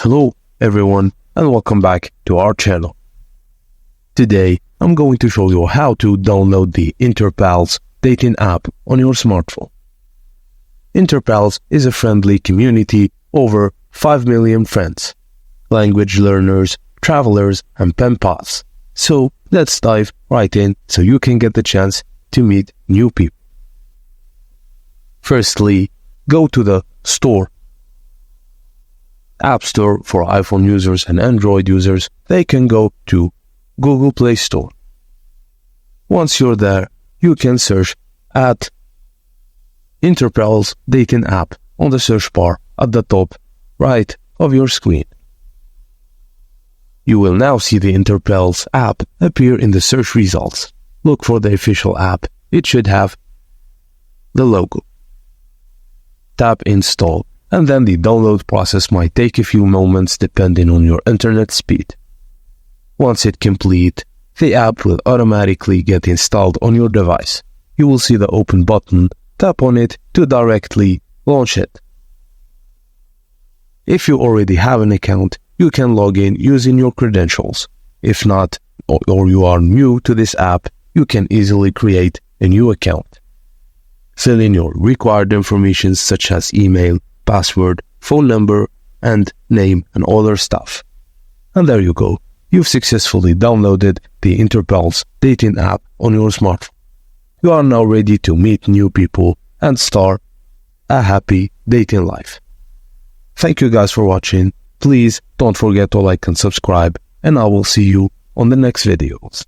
Hello everyone and welcome back to our channel. Today I'm going to show you how to download the InterPals dating app on your smartphone. InterPals is a friendly community over 5 million friends, language learners, travelers and pen pals. So let's dive right in so you can get the chance to meet new people. Firstly, go to the store. App Store for iPhone users and Android users, they can go to Google Play Store. Once you're there, you can search at InterPals dating app on the search bar at the top right of your screen. You will now see the InterPals app appear in the search results. Look for the official app. It should have the logo. Tap Install, and then the download process might take a few moments depending on your internet speed. Once it's complete, the app will automatically get installed on your device. You will see the open button. Tap on it to directly launch it. If you already have an account, you can log in using your credentials. If not, or you are new to this app, you can easily create a new account. Fill in your required information such as email, password, phone number, and name and other stuff. And there you go. You've successfully downloaded the InterPals dating app on your smartphone. You are now ready to meet new people and start a happy dating life. Thank you guys for watching. Please don't forget to like and subscribe, and I will see you on the next videos.